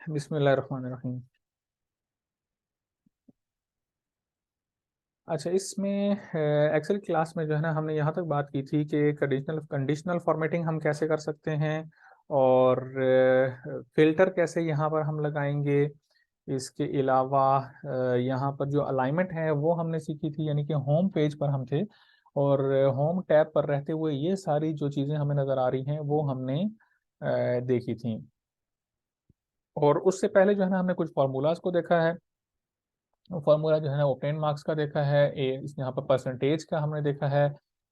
बिस्मिल्लाहिर्रहमानिर्रहीम। अच्छा, इसमें एक्सेल क्लास में जो है ना हमने यहाँ तक बात की थी कि कंडीशनल कंडीशनल फॉर्मेटिंग हम कैसे कर सकते हैं और फिल्टर कैसे यहाँ पर हम लगाएंगे। इसके अलावा यहाँ पर जो अलाइनमेंट है वो हमने सीखी थी, यानी कि होम पेज पर हम थे और होम टैब पर रहते हुए ये सारी जो चीज़ें हमें नज़र आ रही हैं वो हमने देखी थी। और उससे पहले जो है ना हमने कुछ फार्मूलाज को देखा है। फॉर्मूला जो है ना वो 10 मार्क्स का देखा है, इस यहाँ पर परसेंटेज का हमने देखा है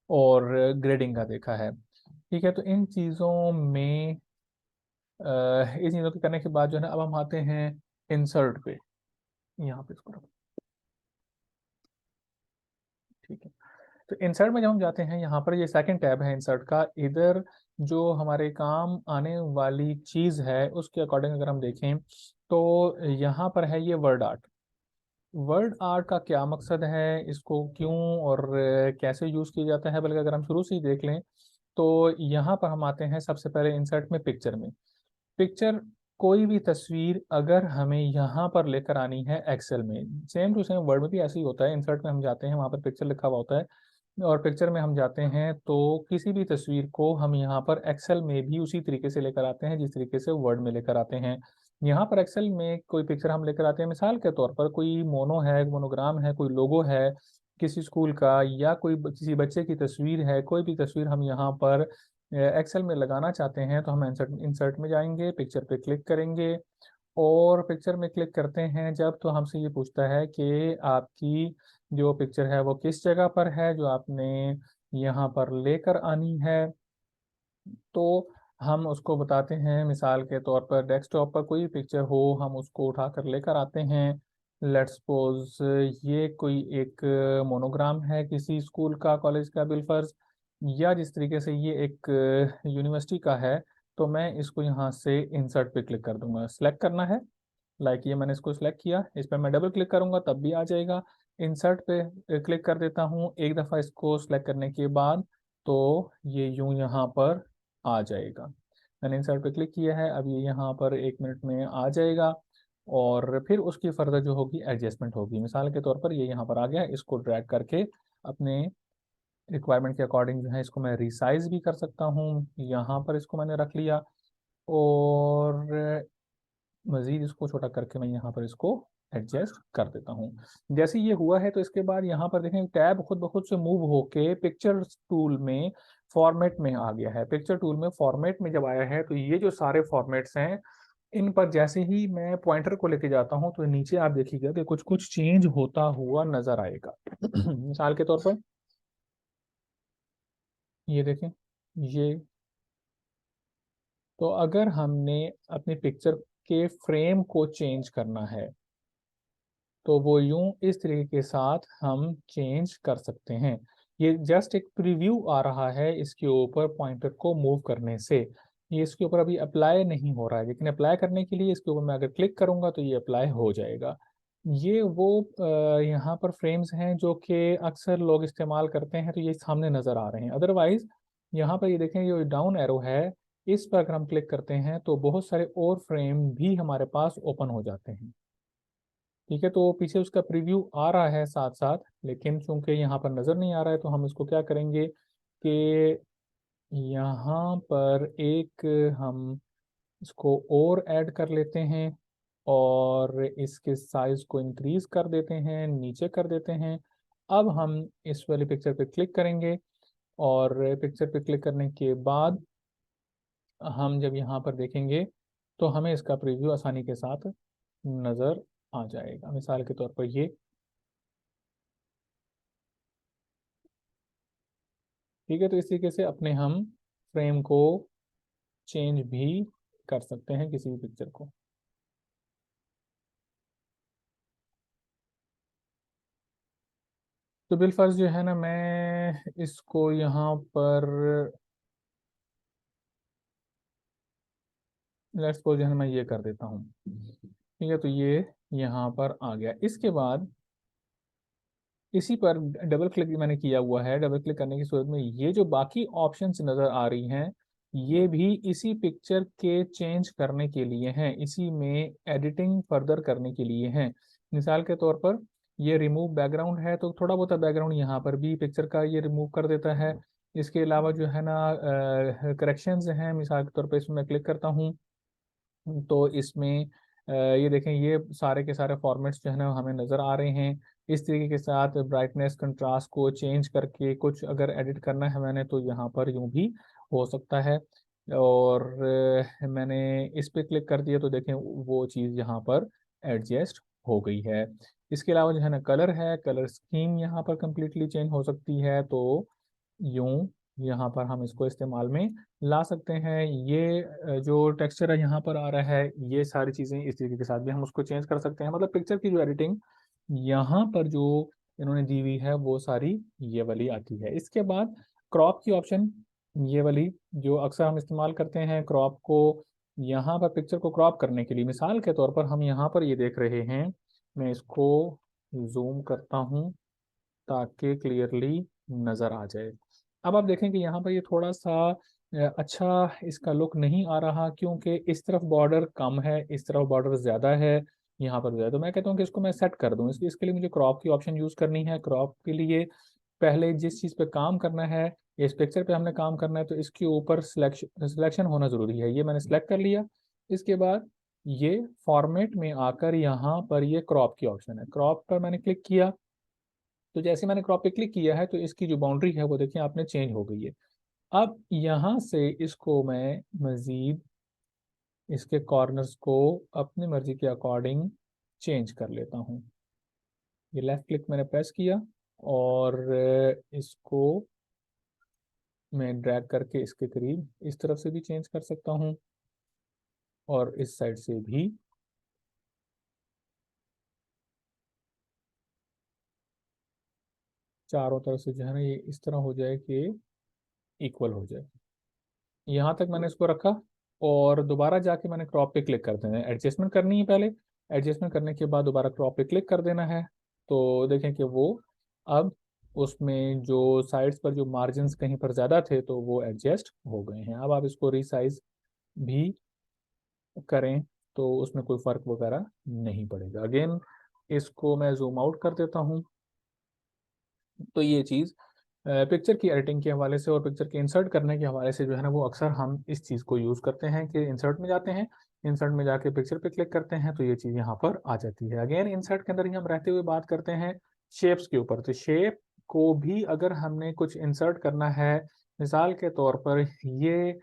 और ग्रेडिंग का देखा है। ठीक है, तो इन चीज़ों में इन चीज़ों के करने के बाद जो है ना अब हम आते हैं इंसर्ट पे। यहाँ पे इसको रखो। ठीक है, तो इंसर्ट में जब हम जाते हैं यहाँ पर ये सेकंड टैब है इंसर्ट का। इधर जो हमारे काम आने वाली चीज़ है उसके अकॉर्डिंग अगर हम देखें तो यहाँ पर है ये वर्ड आर्ट। वर्ड आर्ट का क्या मकसद है, इसको क्यों और कैसे यूज़ किया जाता है, बल्कि अगर हम शुरू से ही देख लें तो यहाँ पर हम आते हैं सबसे पहले इंसर्ट में, पिक्चर में। पिक्चर, कोई भी तस्वीर अगर हमें यहाँ पर लेकर आनी है एक्सेल में, सेम टू सेम वर्ड में भी ऐसे ही होता है। इंसर्ट में हम जाते हैं, वहाँ पर पिक्चर लिखा हुआ होता है और पिक्चर में हम जाते हैं तो किसी भी तस्वीर को हम यहाँ पर एक्सेल में भी उसी तरीके से लेकर आते हैं जिस तरीके से वर्ड में लेकर आते हैं। यहाँ पर एक्सेल में कोई पिक्चर हम लेकर आते हैं, मिसाल के तौर पर कोई मोनो है, मोनोग्राम है, कोई लोगो है किसी स्कूल का, या कोई किसी बच्चे की तस्वीर है, कोई भी तस्वीर हम यहाँ पर एक्सेल में लगाना चाहते हैं तो हम इंसर्ट इंसर्ट में जाएंगे, पिक्चर पे क्लिक करेंगे और पिक्चर में क्लिक करते हैं जब तो हमसे ये पूछता है कि आपकी जो पिक्चर है वो किस जगह पर है जो आपने यहाँ पर लेकर आनी है। तो हम उसको बताते हैं, मिसाल के तौर पर डेस्कटॉप पर कोई पिक्चर हो हम उसको उठाकर लेकर आते हैं। लेट्स सपोज ये कोई एक मोनोग्राम है किसी स्कूल का, कॉलेज का बिलफर्ज, या जिस तरीके से ये एक यूनिवर्सिटी का है, तो मैं इसको यहाँ से इंसर्ट पे क्लिक कर दूंगा। सेलेक्ट करना है, लाइक ये मैंने इसको सिलेक्ट किया, इस पर मैं डबल क्लिक करूंगा तब भी आ जाएगा। इंसर्ट पे क्लिक कर देता हूँ एक दफ़ा, इसको सिलेक्ट करने के बाद तो ये यूं यहाँ पर आ जाएगा। मैंने इंसर्ट पे क्लिक किया है, अब ये यहाँ पर 1 मिनट में आ जाएगा और फिर उसकी फर्दर जो होगी एडजस्टमेंट होगी। मिसाल के तौर पर ये यहाँ पर आ गया, इसको ड्रैग करके अपने रिक्वायरमेंट के अकॉर्डिंग जो है इसको मैं रिसाइज भी कर सकता हूँ। यहाँ पर इसको मैंने रख लिया और मज़ीद इसको छोटा करके मैं यहाँ पर इसको एडजस्ट कर देता हूँ। जैसे ये हुआ है तो इसके बाद यहाँ पर देखें टैब खुद ब खुद से मूव होके पिक्चर टूल में फॉर्मेट में आ गया है। पिक्चर टूल में फॉर्मेट में जब आया है तो ये जो सारे फॉर्मेट्स हैं इन पर जैसे ही मैं पॉइंटर को लेके जाता हूँ तो नीचे आप देखिएगा कि कुछ कुछ चेंज होता हुआ नजर आएगा। मिसाल के तौर पर ये देखें, ये तो अगर हमने अपनी पिक्चर के फ्रेम को चेंज करना है तो वो यूं इस तरीके के साथ हम चेंज कर सकते हैं। ये जस्ट एक प्रीव्यू आ रहा है इसके ऊपर पॉइंटर को मूव करने से। ये इसके ऊपर अभी अप्लाई नहीं हो रहा है, लेकिन अप्लाई करने के लिए इसके ऊपर मैं अगर क्लिक करूंगा तो ये अप्लाई हो जाएगा। ये वो यहाँ पर फ्रेम्स हैं जो कि अक्सर लोग इस्तेमाल करते हैं, तो ये सामने नज़र आ रहे हैं। अदरवाइज यहाँ पर ये देखें, ये डाउन एरो है, इस पर अगर हम क्लिक करते हैं तो बहुत सारे और फ्रेम भी हमारे पास ओपन हो जाते हैं। ठीक है, तो पीछे उसका प्रीव्यू आ रहा है साथ साथ, लेकिन चूंकि यहाँ पर नज़र नहीं आ रहा है तो हम इसको क्या करेंगे कि यहाँ पर एक हम इसको और ऐड कर लेते हैं और इसके साइज को इंक्रीज कर देते हैं, नीचे कर देते हैं। अब हम इस वाली पिक्चर पे क्लिक करेंगे और पिक्चर पे क्लिक करने के बाद हम जब यहाँ पर देखेंगे तो हमें इसका प्रीव्यू आसानी के साथ नज़र आ जाएगा। मिसाल के तौर पर ये, ठीक है, तो इस तरीके से अपने हम फ्रेम को चेंज भी कर सकते हैं किसी भी पिक्चर को। तो बिलफर्ज जो है ना मैं इसको यहाँ पर लेट्स सपोज जो है ना मैं ये कर देता हूँ। ठीक है, तो ये यहाँ पर आ गया। इसके बाद इसी पर डबल क्लिक मैंने किया हुआ है। डबल क्लिक करने की सूरत में ये जो बाकी ऑप्शंस नज़र आ रही हैं ये भी इसी पिक्चर के चेंज करने के लिए हैं, इसी में एडिटिंग फर्दर करने के लिए हैं। मिसाल के तौर पर ये रिमूव बैकग्राउंड है, तो थोड़ा बहुत बैकग्राउंड यहाँ पर भी पिक्चर का ये रिमूव कर देता है। इसके अलावा जो है ना करेक्शंस हैं, मिसाल के तौर पर इसमें मैं क्लिक करता हूँ तो इसमें ये देखें, ये सारे के सारे फॉर्मेट्स जो है ना हमें नज़र आ रहे हैं। इस तरीके के साथ ब्राइटनेस कंट्रास्ट को चेंज करके कुछ अगर एडिट करना है मैंने, तो यहाँ पर यूँ भी हो सकता है। और मैंने इस पे क्लिक कर दिया तो देखें वो चीज़ यहाँ पर एडजस्ट हो गई है। इसके अलावा जो है ना कलर है, कलर स्कीम यहाँ पर कम्प्लीटली चेंज हो सकती है। तो यूँ यहाँ पर हम इसको इस्तेमाल में ला सकते हैं। ये जो टेक्सचर है यहाँ पर आ रहा है, ये सारी चीज़ें इस तरीके के साथ भी हम उसको चेंज कर सकते हैं। मतलब पिक्चर की जो एडिटिंग यहाँ पर जो इन्होंने दी हुई है वो सारी ये वाली आती है। इसके बाद क्रॉप की ऑप्शन, ये वाली जो अक्सर हम इस्तेमाल करते हैं क्रॉप को, यहाँ पर पिक्चर को क्रॉप करने के लिए। मिसाल के तौर पर हम यहाँ पर ये देख रहे हैं, मैं इसको जूम करता हूँ ताकि क्लियरली नज़र आ जाए। अब आप देखें कि यहाँ पर ये थोड़ा सा अच्छा इसका लुक नहीं आ रहा, क्योंकि इस तरफ बॉर्डर कम है, इस तरफ बॉर्डर ज़्यादा है, यहाँ पर ज़्यादा। तो मैं कहता हूँ कि इसको मैं सेट कर दूँ। इसके लिए मुझे क्रॉप की ऑप्शन यूज़ करनी है। क्रॉप के लिए पहले जिस चीज़ पे काम करना है, इस पिक्चर पे हमने काम करना है, तो इसके ऊपर सिलेक्शन होना ज़रूरी है। ये मैंने सेलेक्ट कर लिया। इसके बाद ये फॉर्मेट में आकर यहाँ पर ये क्रॉप की ऑप्शन है, क्रॉप पर मैंने क्लिक किया। तो जैसे मैंने क्रॉप पे क्लिक किया है तो इसकी जो बाउंड्री है वो देखिए आपने चेंज हो गई है। अब यहाँ से इसको मैं मज़ीद इसके कॉर्नर्स को अपनी मर्जी के अकॉर्डिंग चेंज कर लेता हूँ। ये लेफ्ट क्लिक मैंने प्रेस किया और इसको मैं ड्रैग करके इसके करीब इस तरफ से भी चेंज कर सकता हूँ और इस साइड से भी। चारों तरफ से जो है ना ये इस तरह हो जाए कि इक्वल हो जाए। यहाँ तक मैंने इसको रखा और दोबारा जाके मैंने क्रॉप पे क्लिक कर देना है। एडजस्टमेंट करनी है पहले, एडजस्टमेंट करने के बाद दोबारा क्रॉप पे क्लिक कर देना है। तो देखें कि वो अब उसमें जो साइड्स पर जो मार्जिन्स कहीं पर ज़्यादा थे तो वो एडजस्ट हो गए हैं। अब आप इसको रिसाइज भी करें तो उसमें कोई फ़र्क वगैरह नहीं पड़ेगा। अगेन इसको मैं जूम आउट कर देता हूँ। तो ये चीज़ पिक्चर की एडिटिंग के हवाले से और पिक्चर के इंसर्ट करने के हवाले से जो है ना वो अक्सर हम इस चीज़ को यूज़ करते हैं कि इंसर्ट में जाते हैं, इंसर्ट में जाके पिक्चर पे क्लिक करते हैं तो ये चीज़ यहाँ पर आ जाती है। अगेन इंसर्ट के अंदर ही हम रहते हुए बात करते हैं शेप्स के ऊपर। तो शेप को भी अगर हमने कुछ इंसर्ट करना है, मिसाल के तौर पर ये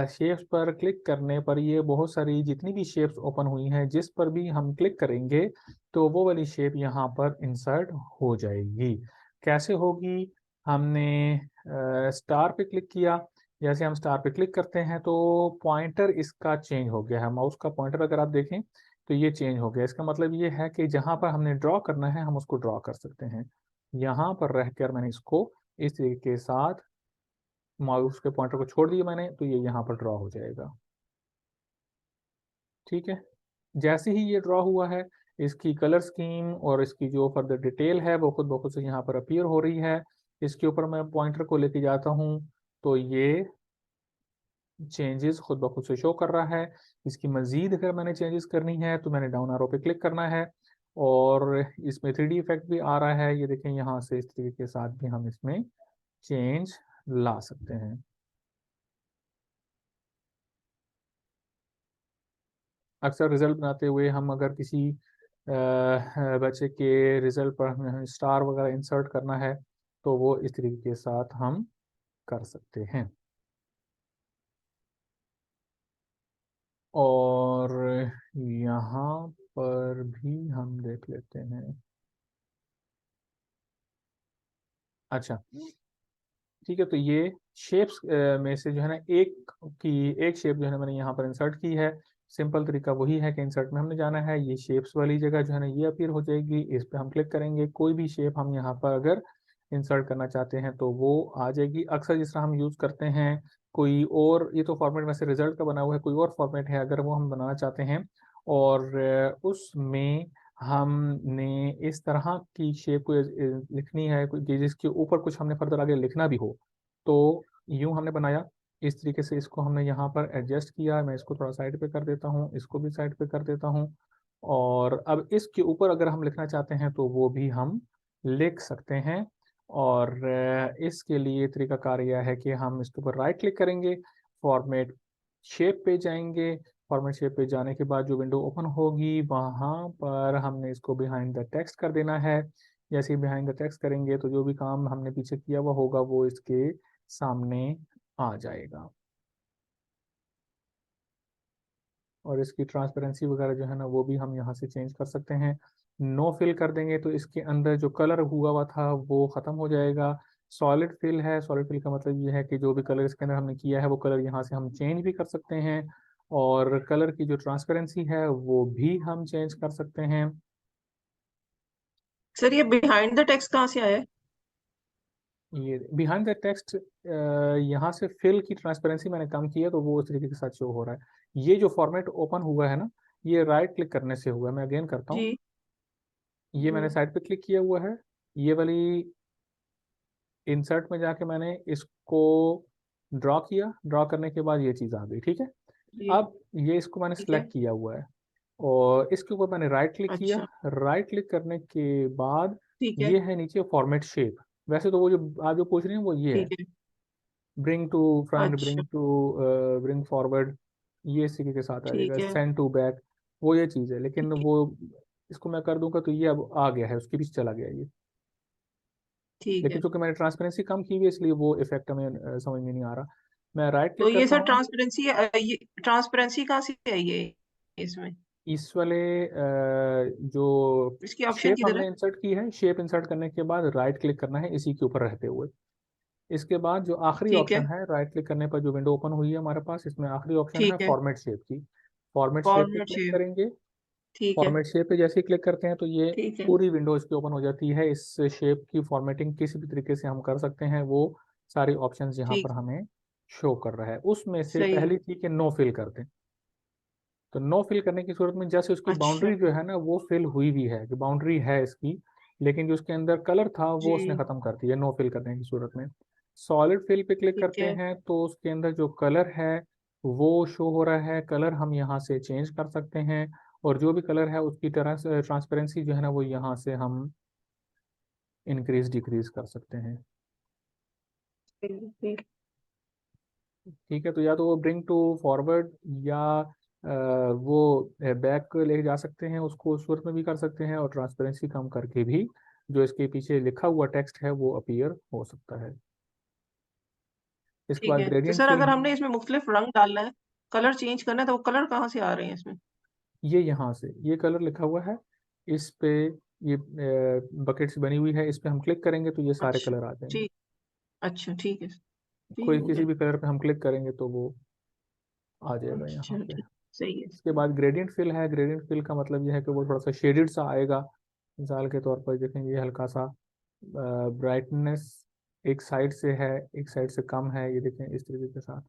शेप्स पर क्लिक करने पर ये बहुत सारी जितनी भी शेप्स ओपन हुई हैं जिस पर भी हम क्लिक करेंगे तो वो वाली शेप यहाँ पर इंसर्ट हो जाएगी। कैसे होगी? हमने स्टार पे क्लिक किया, जैसे हम स्टार पे क्लिक करते हैं तो पॉइंटर इसका चेंज हो गया है। माउस का पॉइंटर अगर आप देखें तो ये चेंज हो गया। इसका मतलब ये है कि जहाँ पर हमने ड्रॉ करना है हम उसको ड्रॉ कर सकते हैं। यहाँ पर रहकर मैंने इसको इस तरीके के साथ माउस के पॉइंटर को छोड़ दिया मैंने, तो ये यहाँ पर ड्रॉ हो जाएगा। ठीक है, जैसे ही ये ड्रॉ हुआ है इसकी कलर स्कीम और इसकी जो फर्दर डिटेल है वो खुद ब खुद से यहाँ पर अपीयर हो रही है। इसके ऊपर मैं पॉइंटर को लेके जाता हूँ तो ये चेंजेस खुद ब खुद से शो कर रहा है। इसकी मज़ीद अगर मैंने चेंजेस करनी है तो मैंने डाउन एरो पे क्लिक करना है और इसमें 3D इफेक्ट भी आ रहा है। ये देखें यहाँ से इस तरीके के साथ भी हम इसमें चेंज ला सकते हैं। अक्सर रिजल्ट बनाते हुए हम अगर किसी बच्चे के रिजल्ट पर हमें स्टार वगैरह इंसर्ट करना है तो वो इस तरीके के साथ हम कर सकते हैं। और यहाँ पर भी हम देख लेते हैं। अच्छा, ठीक है, तो ये शेप्स में से जो है ना एक शेप जो है ना मैंने यहाँ पर इंसर्ट की है। सिंपल तरीका वही है कि इंसर्ट में हमने जाना है, ये शेप्स वाली जगह जो है ना ये अपीयर हो जाएगी, इस पे हम क्लिक करेंगे। कोई भी शेप हम यहाँ पर अगर इंसर्ट करना चाहते हैं तो वो आ जाएगी। अक्सर जिस तरह हम यूज़ करते हैं कोई और, ये तो फॉर्मेट में से रिजल्ट का बना हुआ है, कोई और फॉर्मेट है अगर वो हम बनाना चाहते हैं और उसमें हमने इस तरह की शेप को लिखनी है जिसके ऊपर कुछ हमने फर्दर आगे लिखना भी हो, तो यूं हमने बनाया। इस तरीके से इसको हमने यहाँ पर एडजस्ट किया। मैं इसको थोड़ा साइड पे कर देता हूँ, इसको भी साइड पे कर देता हूँ। और अब इसके ऊपर अगर हम लिखना चाहते हैं तो वो भी हम लिख सकते हैं। और इसके लिए तरीकाकार यह है कि हम इसके ऊपर राइट क्लिक करेंगे, फॉर्मेट शेप पे जाएंगे। फॉर्मेट शेप पे जाने के बाद जो विंडो ओपन होगी वहाँ पर हमने इसको बिहाइंड द टेक्स्ट कर देना है। जैसे ही बिहाइंड द टेक्स्ट करेंगे तो जो भी काम हमने पीछे किया हुआ होगा वो इसके सामने आ जाएगा। और इसकी ट्रांसपेरेंसी वगैरह जो है ना वो भी हम यहाँ से चेंज कर सकते हैं। नो फिल कर देंगे तो इसके अंदर जो कलर हुआ था वो ख़त्म हो जाएगा। सॉलिड फिल है, सॉलिड फिल का मतलब ये है कि जो भी कलर इसके अंदर हमने किया है वो कलर यहाँ से हम चेंज भी कर सकते हैं। और कलर की जो ट्रांसपेरेंसी है वो भी हम चेंज कर सकते हैं। सर ये बिहाइंड द टेक्स्ट कहाँ से आया है? ये बिहाइंड द टेक्स्ट, यहाँ से फिल की ट्रांसपेरेंसी मैंने कम की है तो वो उस तरीके के साथ शो हो रहा है। ये जो फॉर्मेट ओपन हुआ है ना, ये राइट क्लिक करने से हुआ है। मैं अगेन करता हूँ। जी। ये मैंने साइड पे क्लिक किया हुआ है। ये वाली इंसर्ट में जाके मैंने इसको ड्रॉ किया। ड्रॉ करने के बाद ये चीज़ आ गई, ठीक है। जी। अब ये इसको मैंने ठीक है। सिलेक्ट किया हुआ है और इसके ऊपर मैंने राइट क्लिक किया। अच्छा। राइट क्लिक करने के बाद ठीक है। ये है नीचे फॉर्मेट शेप। वैसे तो वो जो आप जो पूछ रही हैं वो ये है, ठीक है। ब्रिंग टू फ्रंट, अच्छा। ब्रिंग टू ब्रिंग फॉरवर्ड, ये इसी के साथ आ जाएगा। ठीक है। सेंड टू बैक, वो ये चीज़ है। लेकिन ठीक है। वो इसको मैं कर दूंगा तो ये अब आ गया है, उसके पीछे चला गया ये। ठीक लेकिन है। चूंकि मैंने ट्रांसपेरेंसी कम की हुई है इसलिए वो इफेक्ट हमें समझ में नहीं आ रहा। मैं राइट तो क्लिक ये करता सर हूँ। ट्रांसपेरेंसी, ये ट्रांसपेरेंसी कहाँ से आई है इसमें? इस वाले जो इसकी ऑप्शन शेप किधर है? हमने इंसर्ट की है, शेप इंसर्ट करने के बाद राइट क्लिक करना है इसी के ऊपर रहते हुए। इसके बाद जो आखिरी ठीक है। ऑप्शन है, राइट क्लिक करने पर जो विंडो ओपन हुई है हमारे पास, इसमें आखिरी ऑप्शन है ठीक है। फॉर्मेट शेप की। फॉर्मेट शेप पे फॉर्मेट क्लिक शेप। करेंगे। ठीक है। फॉर्मेट शेप पे जैसे ही क्लिक करते हैं तो ये ठीक है। पूरी विंडो इसकी ओपन हो जाती है। इस शेप की फॉर्मेटिंग किसी भी तरीके से हम कर सकते हैं, वो सारी ऑप्शंस यहाँ पर ठीक। हमें शो कर रहा है। उसमें से सही है। पहली थी कि नो फिल कर दें। तो नो फिल करने की सूरत में जैसे उसकी अच्छा। बाउंड्री जो है ना वो फिल हुई भी है, कि बाउंड्री है इसकी, लेकिन जो उसके अंदर कलर था वो उसने जी। खत्म कर दिया नो फिल करने की सूरत में। सॉलिड फिल पे क्लिक ठीक करते है। हैं तो उसके अंदर जो कलर है वो शो हो रहा है। कलर हम यहाँ से चेंज कर सकते हैं और जो भी कलर है उसकी तरह से ट्रांसपेरेंसी जो है ना वो यहाँ से हम इंक्रीज डिक्रीज कर सकते हैं। ठीक। ठीक है, तो या तो वो ब्रिंग टू फॉरवर्ड या वो बैक ले जा सकते हैं, उसको उस सूरत में भी कर सकते हैं। और ट्रांसपेरेंसी कम करके भी जो इसके पीछे लिखा हुआ टेक्स्ट है वो अपीयर हो सकता है। इसके ठीक बाद है। तो ग्रेडियंट सर फिल अगर हम, हमने इसमें मुख्तलिफ रंग डालना है, कलर चेंज करना है, तो वो कलर कहाँ से आ रहे हैं इसमें? ये यहाँ से ये कलर लिखा हुआ है इस पे, ये बकेट से बनी हुई है, इस पे हम क्लिक करेंगे तो ये सारे अच्छा। कलर आ जाएंगे। ठीक। अच्छा ठीक है। ठीक कोई हो किसी गया। भी कलर पे हम क्लिक करेंगे तो वो आ जाएगा यहाँ अच्छा पे। ठीक। सही है। इसके बाद ग्रेडियंट फिल है। ग्रेडियंट फिल का मतलब ये है कि वो थोड़ा सा शेडेड सा आएगा। मिसाल के तौर पर देखेंगे ये हल्का सा ब्राइटनेस एक साइड से है, एक साइड से कम है, ये देखें इस तरीके के साथ।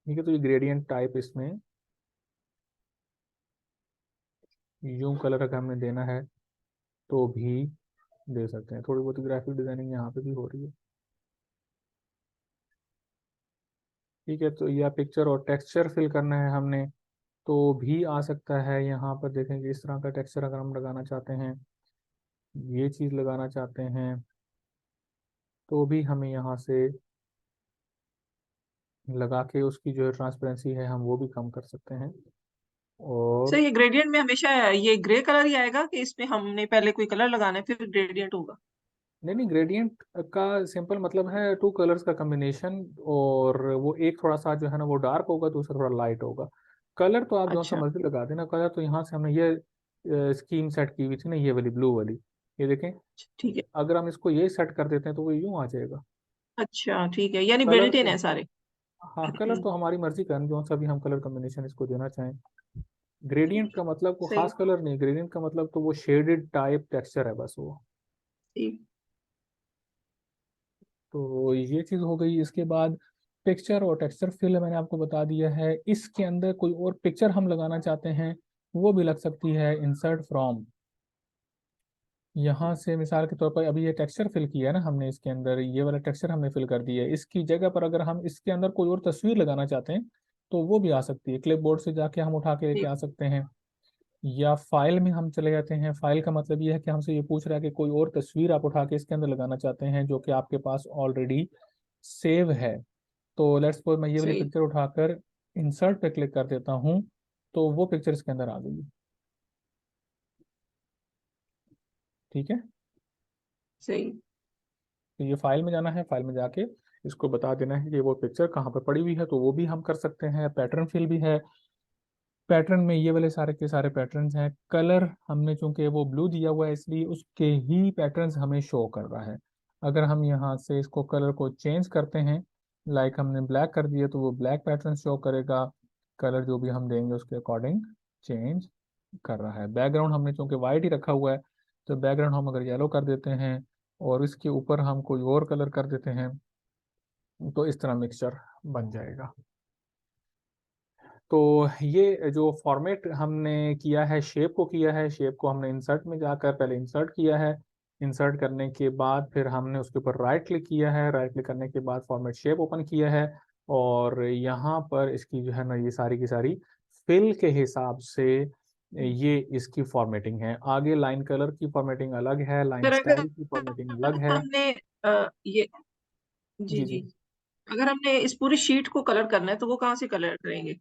ठीक है, तो ये ग्रेडियंट टाइप इसमें यूं कलर अगर हमने देना है तो भी दे सकते हैं। थोड़ी बहुत ग्राफिक डिजाइनिंग यहाँ पे भी हो रही है। ठीक है, तो या पिक्चर और टेक्सचर फिल करना है हमने तो भी आ सकता है। यहाँ पर देखेंगे इस तरह का टेक्सचर अगर हम लगाना चाहते हैं, ये चीज़ लगाना चाहते हैं तो भी हमें यहाँ से लगा के उसकी जो ट्रांसपेरेंसी है हम वो भी कम कर सकते हैं। सर और ये ग्रेडियंट में हमेशा ये ग्रे कलर ही आएगा कि इसमें हमने पहले कोई कलर लगाना है फिर ग्रेडियंट होगा? नहीं नहीं, ग्रेडियंट का सिंपल मतलब है टू कलर्स का कम्बिनेशन। और वो एक थोड़ा सा जो है ना वो डार्क होगा, दूसरा थोड़ा लाइट होगा। कलर तो आप जो सा अच्छा। मर्जी लगा देना। कलर तो यहाँ से हमने ये स्कीम सेट की हुई थी ना, ये वाली ब्लू वाली, ये देखें। ठीक है। अगर हम इसको ये सेट कर देते हैं तो वो यूं आ जाएगा। अच्छा ठीक है, यानी कलर बिल्ट इन तो, है सारे। हाँ कलर तो हमारी मर्जी का है, जो सा भी हम कलर कम्बिनेशन इसको देना चाहें। ग्रेडियंट का मतलब को सही। खास कलर नहीं, ग्रेडियंट का मतलब तो वो शेडेड टाइप टेक्सचर है बस वो। ठीक। तो ये चीज़ हो गई। इसके बाद पिक्चर और टेक्सचर फिल मैंने आपको बता दिया है। इसके अंदर कोई और पिक्चर हम लगाना चाहते हैं वो भी लग सकती है। इंसर्ट फ्रॉम, यहाँ से मिसाल के तौर पर अभी ये टेक्सचर फिल किया है ना हमने, इसके अंदर ये वाला टेक्सचर हमने फिल कर दिया है। इसकी जगह पर अगर हम इसके अंदर कोई और तस्वीर लगाना चाहते हैं तो वो भी आ सकती है। क्लिपबोर्ड से जाके हम उठा के लेके ठीक। आ सकते हैं, या फाइल में हम चले जाते हैं। फाइल का मतलब ये है कि हमसे ये पूछ रहा है कि कोई और तस्वीर आप उठा के इसके अंदर लगाना चाहते हैं जो कि आपके पास ऑलरेडी सेव है। तो लेट्स सपोज मैं ये वाली सही। पिक्चर उठाकर इंसर्ट पे क्लिक कर देता हूँ, तो वो पिक्चर इसके अंदर आ गई। ठीक है, सही। तो ये फाइल में जाना है, फाइल में जाके इसको बता देना है कि वो पिक्चर कहाँ पर पड़ी हुई है, तो वो भी हम कर सकते हैं। पैटर्न फिल भी है। पैटर्न में ये वाले सारे के सारे पैटर्न्स हैं। कलर हमने चूंकि वो ब्लू दिया हुआ है इसलिए उसके ही पैटर्न्स हमें शो कर रहा है। अगर हम यहाँ से इसको कलर को चेंज करते हैं, लाइक हमने ब्लैक कर दिया तो वो ब्लैक पैटर्न शो करेगा। कलर जो भी हम देंगे उसके अकॉर्डिंग चेंज कर रहा है। बैकग्राउंड हमने चूंकि वाइट ही रखा हुआ है, तो बैकग्राउंड हम अगर येलो कर देते हैं और इसके ऊपर हम कोई और कलर कर देते हैं तो इस तरह मिक्सचर बन जाएगा। तो ये जो फॉर्मेट हमने किया है, शेप को किया है, शेप को हमने इंसर्ट में जाकर पहले इंसर्ट किया है। इंसर्ट करने के बाद फिर हमने उसके ऊपर राइट क्लिक किया है। राइट क्लिक करने के बाद फॉर्मेट शेप ओपन किया है, और यहाँ पर इसकी जो है ना ये सारी की सारी फिल के हिसाब से ये इसकी फॉर्मेटिंग है। आगे लाइन कलर की फॉर्मेटिंग अलग है, लाइन फिर अगर स्टाइल की फॉर्मेटिंग अलग है। हमने ये, जी जी जी, जी। अगर हमने इस पूरी शीट को कलर करना है तो वो कहाँ से कलर करेंगे?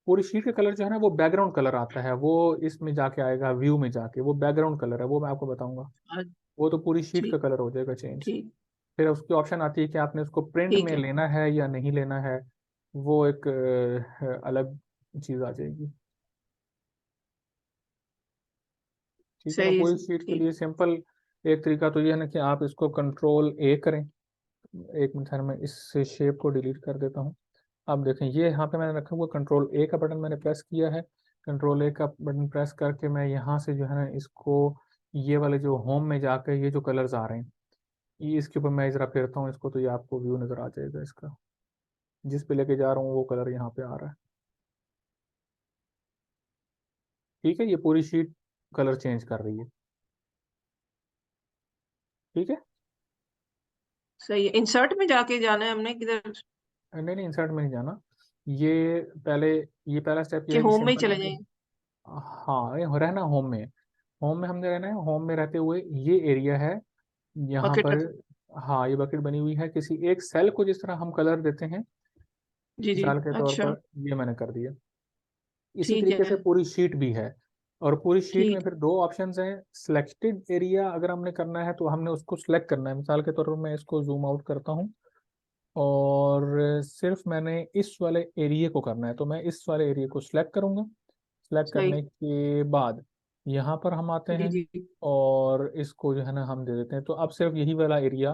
पूरी शीट का कलर जो है ना वो बैकग्राउंड कलर आता है, वो इसमें जाके आएगा, व्यू में जाके वो बैकग्राउंड कलर है, वो मैं आपको बताऊंगा। अ, वो तो पूरी शीट का ठीक। कलर हो जाएगा चेंज। ठीक। फिर उसकी ऑप्शन आती है कि आपने उसको प्रिंट ठीक में है। लेना है या नहीं लेना है, वो एक अलग चीज आ जाएगी। ठीक है ना, सही है। पूरी शीट के ठीक। लिए सिंपल एक तरीका तो ये है ना कि आप इसको कंट्रोल A करें। एक मिनट है, मैं इस शेप को डिलीट कर देता हूँ। अब देखें, ये यहाँ पे मैंने रखा हुआ कंट्रोल A का बटन मैंने प्रेस किया है। कंट्रोल A का बटन प्रेस करके मैं यहाँ से जो है ना इसको, ये वाले जो होम में जाकर ये जो कलर्स आ रहे हैं, ये इसके ऊपर मैं जरा फेरता हूँ इसको, तो ये आपको व्यू नज़र आ जाएगा इसका। जिस पे लेके जा रहा हूँ वो कलर यहाँ पे आ रहा है। ठीक है, ये पूरी शीट कलर चेंज कर रही है। ठीक है। सही है। इंसर्ट में जाके जाना है हमने किधर? नहीं नहीं, इंसर्ट में नहीं जाना। ये पहले, ये पहला स्टेप ये कि है कि होम में ही सिंपल चले है कि, जाएंगे? हाँ ये रहना होम में। होम में हमने रहना है। होम में रहते हुए ये एरिया है यहाँ बकेट पर। रख। हाँ, ये बकेट बनी हुई है। किसी एक सेल को जिस तरह हम कलर देते हैं, जी जी। मिसाल के तौर अच्छा। पर ये मैंने कर दिया। इसी ठीक तरीके है। से पूरी शीट भी है। और पूरी शीट में ठीक। फिर दो ऑप्शंस हैं। सिलेक्टेड एरिया अगर हमने करना है तो हमने उसको सिलेक्ट करना है। मिसाल के तौर पर मैं इसको जूम आउट करता हूँ, और सिर्फ मैंने इस वाले एरिया को करना है, तो मैं इस वाले एरिया को सिलेक्ट करूंगा। सिलेक्ट सही। करने के बाद यहाँ पर हम आते जी हैं, जी। और इसको जो है ना हम दे देते हैं, तो अब सिर्फ यही वाला एरिया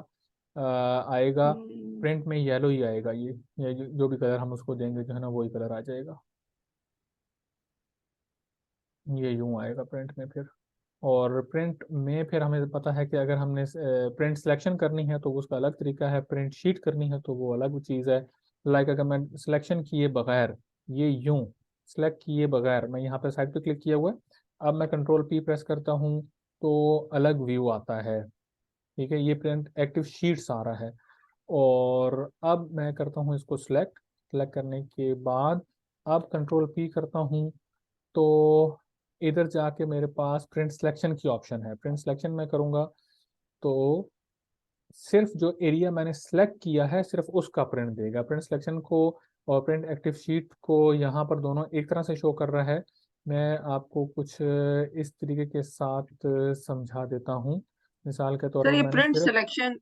आएगा। हम्म, प्रिंट में येलो ही आएगा। ये जो भी कलर हम उसको देंगे जो है ना वही कलर आ जाएगा। ये यूं आएगा प्रिंट में फिर। और प्रिंट में फिर हमें पता है कि अगर हमने प्रिंट सिलेक्शन करनी है तो उसका अलग तरीका है, प्रिंट शीट करनी है तो वो अलग चीज़ है। लाइक अगर मैं सिलेक्शन किए बगैर, ये यूं सिलेक्ट किए बगैर मैं यहाँ पे साइड पे क्लिक किया हुआ है, अब मैं कंट्रोल P प्रेस करता हूँ तो अलग व्यू आता है। ठीक है, ये प्रिंट एक्टिव शीट्स आ रहा है। और अब मैं करता हूँ इसको सिलेक्ट। सिलेक्ट करने के बाद अब कंट्रोल P करता हूँ, तो इधर जाके मेरे पास प्रिंट सिलेक्शन की ऑप्शन है। प्रिंट सिलेक्शन में करूँगा तो सिर्फ जो एरिया मैंने सेलेक्ट किया है सिर्फ उसका प्रिंट देगा। प्रिंट सिलेक्शन को और प्रिंट एक्टिव शीट को यहाँ पर दोनों एक तरह से शो कर रहा है। मैं आपको कुछ इस तरीके के साथ समझा देता हूँ। मिसाल के तौर सर पर ये मैंने प्रिंट सिर्फ सिलेक्शन,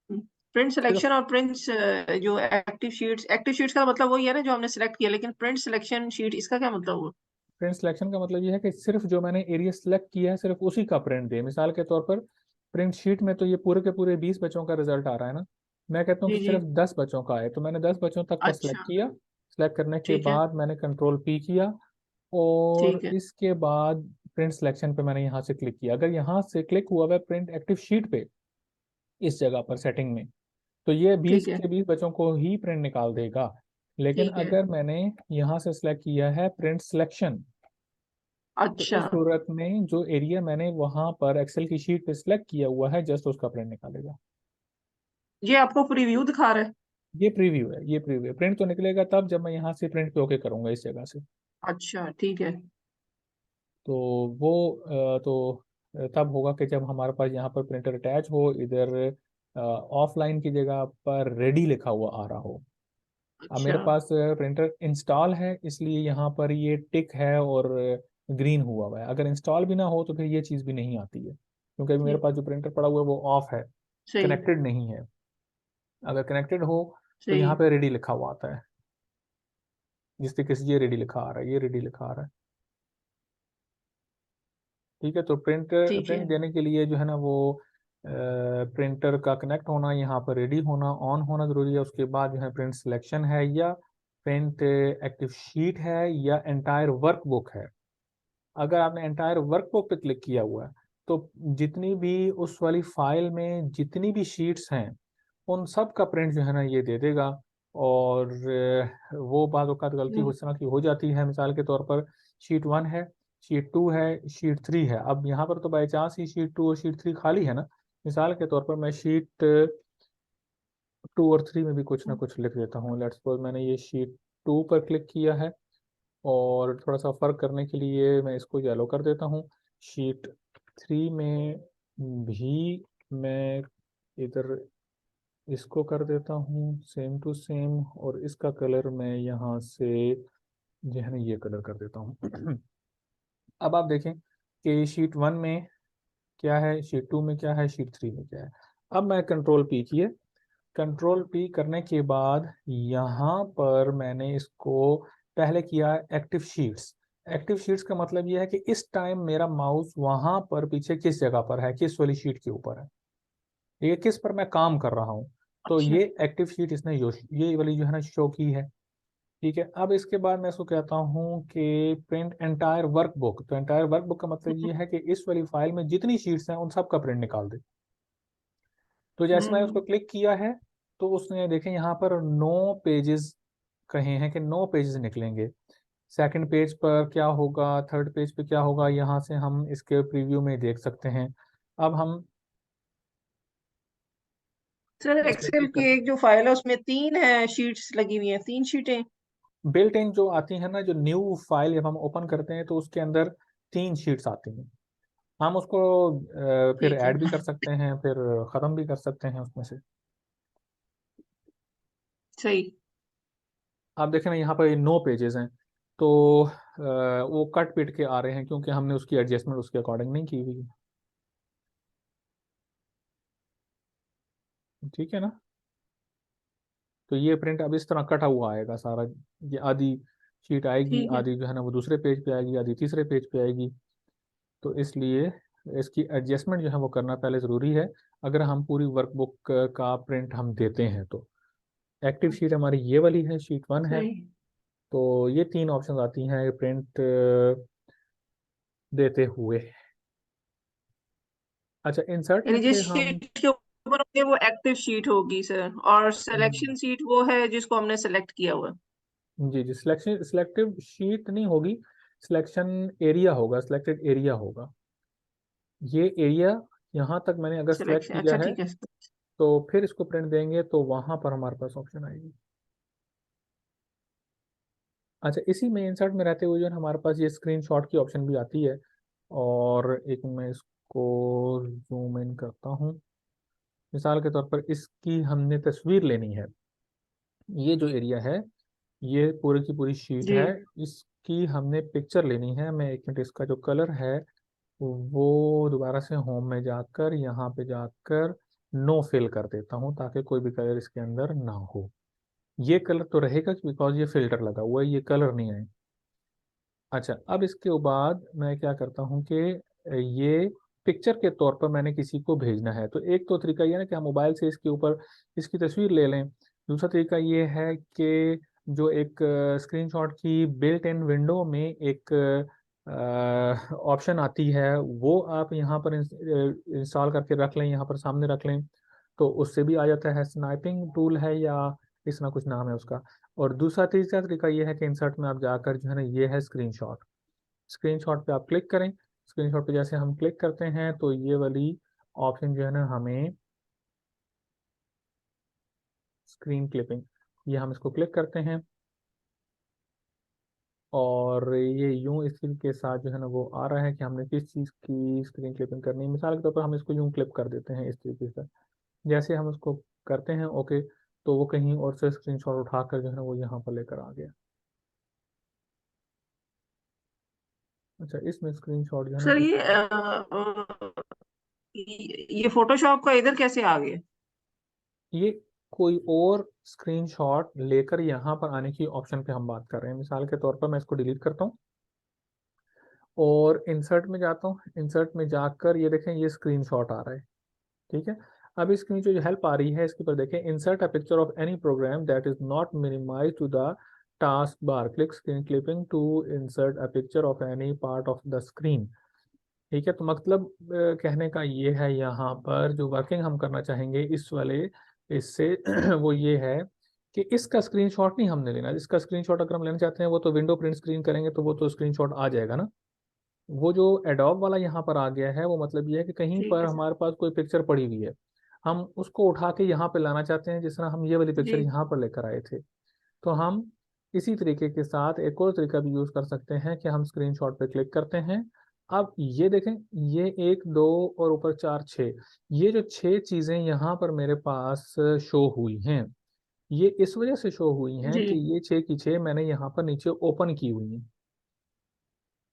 प्रिंट सिर्फ सिलेक्शन और प्रिंट्स, जो एक्टिव शीट्स का मतलब वही है ना जो हमने सेलेक्ट किया, लेकिन प्रिंट सिलेक्शन शीट इसका क्या मतलब हुआ? प्रिंट सिलेक्शन का मतलब ये है कि सिर्फ जो मैंने एरिया सेलेक्ट किया है सिर्फ उसी का प्रिंट दे। मिसाल के तौर पर प्रिंट शीट में तो ये पूरे के पूरे 20 बच्चों का रिजल्ट आ रहा है ना, मैं कहता हूँ जी कि जी। सिर्फ 10 बच्चों का आए, तो मैंने 10 बच्चों तक का सिलेक्ट अच्छा। किया। सिलेक्ट करने के ठीक है। बाद मैंने कंट्रोल P किया, और ठीक है। इसके बाद प्रिंट सिलेक्शन पे मैंने यहाँ से क्लिक किया। अगर यहाँ से क्लिक हुआ है प्रिंट एक्टिव शीट पे, इस जगह पर सेटिंग में, तो ये बीस ठीक है। के 20 बच्चों को ही प्रिंट निकाल देगा। लेकिन ठीक है। अगर मैंने यहाँ से सिलेक्ट किया है प्रिंट सिलेक्शन, तो अच्छा, इस सूरत में जो एरिया मैंने वहां पर एक्सेल की शीट पे सिलेक्ट किया हुआ है, जस्ट उसका प्रिंट निकालेगा। ये आपको प्रीव्यू दिखा रहा है? ये प्रीव्यू है, ये प्रीव्यू है। प्रिंट तो निकलेगा तब जब मैं यहाँ से प्रिंट पे ओके करूंगा इस जगह से। अच्छा, ठीक है। तो वो तब होगा कि जब हमारे पास यहाँ पर प्रिंटर अटैच हो, इधर ऑफलाइन की जगह पर रेडी लिखा हुआ आ रहा हो। अब मेरे अच्छा, पास प्रिंटर इंस्टॉल है, इसलिए यहाँ पर ये टिक है और ग्रीन हुआ हुआ है। अगर इंस्टॉल भी ना हो तो फिर ये चीज़ भी नहीं आती है, क्योंकि अभी मेरे ठीक, पास जो प्रिंटर पड़ा हुआ है वो ऑफ है, सही, कनेक्टेड नहीं है। अगर कनेक्टेड हो तो सही, यहाँ पे रेडी लिखा हुआ आता है, जिस तरीके से ये रेडी लिखा आ रहा है, ये रेडी लिखा आ रहा है। ठीक है, तो प्रिंट ठीक है। प्रिंट देने के लिए जो है ना वो प्रिंटर का कनेक्ट होना, यहाँ पर रेडी होना, ऑन होना जरूरी है। उसके बाद जो है प्रिंट सिलेक्शन है, या प्रिंट एक्टिव शीट है, या एंटायर वर्कबुक है। अगर आपने एंटायर वर्कबुक पे क्लिक किया हुआ है तो जितनी भी उस वाली फाइल में जितनी भी शीट्स हैं उन सब का प्रिंट जो है ना ये दे देगा। और वो बाद औक़ात गलती हम्म, उस तरह की हो जाती है, मिसाल के तौर पर शीट 1 है, शीट 2 है, शीट 3 है। अब यहाँ पर तो बाई चांस ही शीट 2 और शीट 3 खाली है ना। मिसाल के तौर पर मैं शीट 2 और 3 में भी कुछ ना कुछ लिख देता हूँ। लेट्स सपोज मैंने ये शीट 2 पर क्लिक किया है, और थोड़ा सा फर्क करने के लिए मैं इसको येलो कर देता हूँ। शीट 3 में भी मैं इधर इसको कर देता हूँ सेम टू सेम, और इसका कलर मैं यहाँ से जो है ना ये कलर कर देता हूँ। अब आप देखें कि शीट 1 में क्या है, शीट 2 में क्या है, शीट 3 में क्या है। अब मैं कंट्रोल पी किए, कंट्रोल पी करने के बाद यहाँ पर मैंने इसको पहले किया एक्टिव शीट्स। एक्टिव शीट्स का मतलब यह है कि इस टाइम मेरा माउस वहां पर पीछे किस जगह पर है, किस वाली शीट के ऊपर है, ये किस पर मैं काम कर रहा हूँ। तो अच्छा, ये एक्टिव शीट इसने ये वाली जो है ना शो की है। ठीक है, अब इसके बाद मैं इसको कहता हूँ कि प्रिंट एंटायर वर्कबुक। तो एंटायर वर्कबुक का मतलब ये है कि इस वाली फाइल में जितनी शीट्स हैं उन सब का प्रिंट निकाल दे। तो जैसे मैंने उसको हम्म, क्लिक किया है तो उसने देखें यहाँ पर 9 पेजेस कहे हैं कि 9 पेजेस निकलेंगे। सेकंड पेज पर क्या होगा, थर्ड पेज पे क्या होगा, यहाँ से हम इसके प्रीव्यू में देख सकते हैं। अब हम सर इस पे एक्सेल क्लिक की करते एक जो फाइल है उसमें 3 शीट्स लगी हुई हैं, 3 शीटें। बिल्ट इन जो आती है ना, जो न्यू फाइल जब हम ओपन करते हैं तो उसके अंदर 3 शीट्स आती हैं। हम उसको फिर ठीक है, ऐड भी कर सकते हैं, फिर ख़त्म भी कर सकते हैं उसमें से। सही, आप देखें ना यहाँ पर ये 9 पेजेस हैं, तो वो कट पिट के आ रहे हैं क्योंकि हमने उसकी एडजस्टमेंट उसके अकॉर्डिंग नहीं की हुई है। ठीक है ना। तो ये प्रिंट अब इस तरह कटा हुआ आएगा सारा। ये आधी शीट आएगी, ठीक है। आधी जो है ना वो दूसरे पेज पे आएगी, आधी तीसरे पेज पे आएगी। तो इसलिए इसकी एडजस्टमेंट जो है वो करना पहले ज़रूरी है, अगर हम पूरी वर्कबुक का प्रिंट हम देते हैं तो। एक्टिव शीट हमारी ये वाली है, शीट 1 है। सही, तो ये 3 ऑप्शन आती हैं प्रिंट देते हुए। अच्छा, इंसर्ट में यानी जिस से हम शीट के ऊपर होंगे वो एक्टिव शीट होगी सर, और हम्म, सिलेक्शन शीट वो है जिसको हमने सेलेक्ट किया हुआ है। जी जी, सिलेक्शन सिलेक्टिव शीट नहीं होगी, सिलेक्शन एरिया होगा, सिलेक्टेड एरिया होगा ये एरिया। यहाँ तक मैंने अगर सेलेक्ट सिलेक्शन, किया अच्छा है ठीक है। तो फिर इसको प्रिंट देंगे तो वहां पर हमारे पास ऑप्शन आएगी। अच्छा, इसी में इंसर्ट में रहते हुए जो है हमारे पास ये स्क्रीनशॉट की ऑप्शन भी आती है। और एक मैं इसको जूम इन करता हूँ। मिसाल के तौर पर इसकी हमने तस्वीर लेनी है, ये जो एरिया है ये पूरी की पूरी शीट जी, है, इसकी हमने पिक्चर लेनी है। मैं एक मिनट, इसका जो कलर है वो दोबारा से होम में जाकर यहाँ पे जाकर नो फिल कर देता हूँ, ताकि कोई भी कलर इसके अंदर ना हो। ये कलर तो रहेगा बिकॉज ये फिल्टर लगा हुआ है, ये कलर नहीं आए। अच्छा, अब इसके बाद मैं क्या करता हूँ कि ये पिक्चर के तौर पर मैंने किसी को भेजना है। तो एक तो तरीका ये है ना कि हम मोबाइल से इसके ऊपर इसकी तस्वीर ले लें। दूसरा तरीका ये है कि जो एक स्क्रीनशॉट की बिल्ट इन विंडो में एक ऑप्शन आती है, वो आप यहाँ पर इंस्टॉल करके रख लें, यहाँ पर सामने रख लें, तो उससे भी आ जाता है। स्नाइपिंग टूल है या इस ना कुछ नाम है उसका। और दूसरा तीसरा तरीका ये है कि इंसर्ट में आप जाकर जो है ना ये है स्क्रीनशॉट। स्क्रीनशॉट पे आप क्लिक करें। स्क्रीनशॉट पे जैसे हम क्लिक करते हैं तो ये वाली ऑप्शन जो है ना हमें स्क्रीन क्लिपिंग, ये हम इसको क्लिक करते हैं और ये यूं इसी के साथ जो है ना वो आ रहा है कि हमने किस चीज़ की स्क्रीन क्लिपिंग करनी है। मिसाल के तौर पर हम इसको यूं क्लिप कर देते हैं इस तरीके से। जैसे हम उसको करते हैं ओके, तो वो कहीं और से स्क्रीनशॉट उठाकर जो है ना वो यहाँ पर लेकर आ गया। अच्छा, इसमें स्क्रीनशॉट जो है ना सर इस ये फोटोशॉप का इधर कैसे आ गया? ये कोई और स्क्रीनशॉट लेकर यहाँ पर आने की ऑप्शन पे हम बात कर रहे हैं। मिसाल के तौर पर मैं इसको डिलीट करता हूँ और इंसर्ट में जाता हूँ। इंसर्ट में जाकर ये देखें ये स्क्रीनशॉट आ रहा है, ठीक है। अब इसकी जो हेल्प आ रही है इसके ऊपर देखें, insert a picture of any program that is not minimize to the task bar, click screen clipping to insert a picture of any part of the screen. ठीक है, तो मतलब कहने का ये है यहाँ पर जो वर्किंग हम करना चाहेंगे इस वाले इससे वो ये है कि इसका स्क्रीनशॉट नहीं हमने लेना। इसका स्क्रीनशॉट अगर हम लेना चाहते हैं वो तो विंडो प्रिंट स्क्रीन करेंगे तो वो तो स्क्रीनशॉट आ जाएगा ना। वो जो एडोब वाला यहाँ पर आ गया है वो मतलब ये है कि कहीं ठीक पर है सर। हमारे पास कोई पिक्चर पड़ी हुई है, हम उसको उठा के यहाँ पे लाना चाहते हैं, जिस तरह हम ये वाली पिक्चर जी यहाँ पर लेकर आए थे। तो हम इसी तरीके के साथ एक और तरीका भी यूज कर सकते हैं कि हम स्क्रीनशॉट पे क्लिक करते हैं। अब ये देखें, ये एक दो और ऊपर चार छः, ये जो छह चीजें यहाँ पर मेरे पास शो हुई हैं, ये इस वजह से शो हुई हैं जी। कि ये छह की छह मैंने यहाँ पर नीचे ओपन की हुई हैं।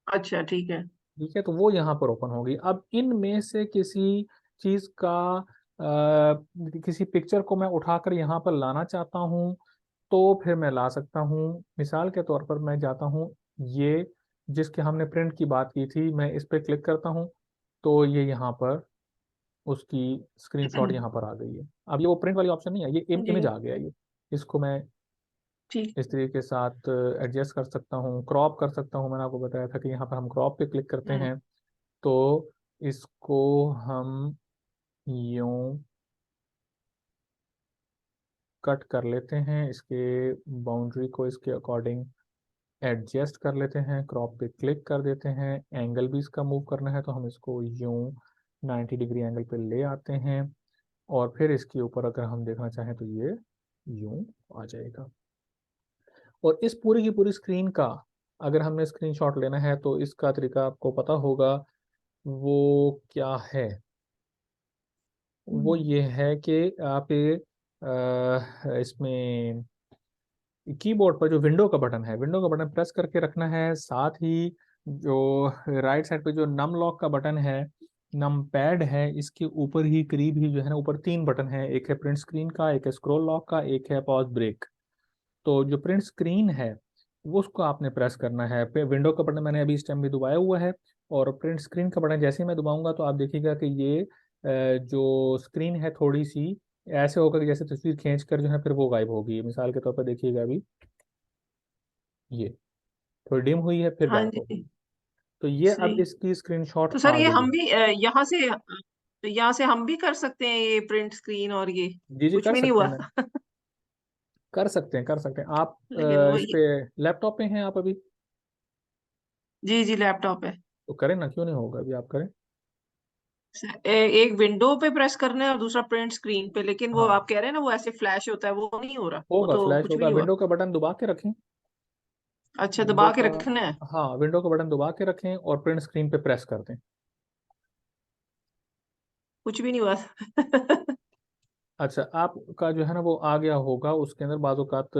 अच्छा ठीक है। ठीक है, तो वो यहाँ पर ओपन होगी। अब इनमें से किसी चीज का किसी पिक्चर को मैं उठाकर यहाँ पर लाना चाहता हूँ तो फिर मैं ला सकता हूँ। मिसाल के तौर पर मैं जाता हूँ, ये जिसके हमने प्रिंट की बात की थी, मैं इस पर क्लिक करता हूँ तो ये यहाँ पर उसकी स्क्रीनशॉट यहाँ पर आ गई है। अब ये वो प्रिंट वाली ऑप्शन नहीं है, ये इमेज जी आ गया है ये। इसको मैं ठीक। इस तरीके के साथ एडजस्ट कर सकता हूँ, क्रॉप कर सकता हूँ। मैंने आपको बताया था कि यहाँ पर हम क्रॉप पे क्लिक करते हम्म। हैं तो इसको हम यूं कट कर लेते हैं, इसके बाउंड्री को इसके अकॉर्डिंग एडजस्ट कर लेते हैं, क्रॉप पे क्लिक कर देते हैं। एंगल भी इसका मूव करना है तो हम इसको यूं 90 डिग्री एंगल पे ले आते हैं और फिर इसके ऊपर अगर हम देखना चाहें तो ये यूं आ जाएगा। और इस पूरी की पूरी स्क्रीन का अगर हमने स्क्रीनशॉट लेना है तो इसका तरीका आपको पता होगा, वो क्या है? वो हम्म। ये है कि आप ये इसमें कीबोर्ड पर जो विंडो का बटन है, विंडो का बटन प्रेस करके रखना है। साथ ही जो राइट साइड पे जो नम लॉक का बटन है, नम पैड है, इसके ऊपर ही करीब ही जो है ना ऊपर तीन बटन है, एक है प्रिंट स्क्रीन का, एक है स्क्रॉल लॉक का, एक है पॉज ब्रेक। तो जो प्रिंट स्क्रीन है वो उसको आपने प्रेस करना है। विंडो का बटन मैंने अभी इस टाइम भी दबाया हुआ है और प्रिंट स्क्रीन का बटन जैसे ही मैं दबाऊंगा तो आप देखिएगा कि ये जो स्क्रीन है थोड़ी सी ऐसे होकर कि जैसे तस्वीर खींच कर जो है फिर वो गायब होगी। मिसाल के तौर पर देखिएगा अभी ये थोड़ी डिम हुई है फिर हाँ गायब हो गई। जी। तो ये अब सही। इसकी स्क्रीनशॉट तो सर आ ये गई हम है। भी यहाँ से हम भी कर सकते हैं ये प्रिंट स्क्रीन और ये? जी जी कुछ कर भी नहीं सकते हैं हुआ? मैम, कर सकते हैं कर सकते हैं आप। लेकिन वो इस पे लैपटॉप पे हैं आप अभी? जी जी लैपटॉप है। तो करें ना, क्यों नहीं होगा, अभी आप करें। एक विंडो पे प्रेस करना है और दूसरा प्रिंट स्क्रीन पे, लेकिन वो हाँ आप कह रहे हैं ना वो ऐसे फ्लैश होता है, वो नहीं हो रहा, वो होगा, तो फ्लैश कुछ भी होगा। नहीं हुआ। विंडो का बटन दबा के रखें, अच्छा विंडो दबा के का, रखना है? हाँ विंडो का बटन दबा के रखें और प्रिंट स्क्रीन पे प्रेस कर दें। कुछ भी नहीं हुआ। अच्छा, आपका जो है ना वो आ गया होगा, उसके अंदर बाज़ औक़ात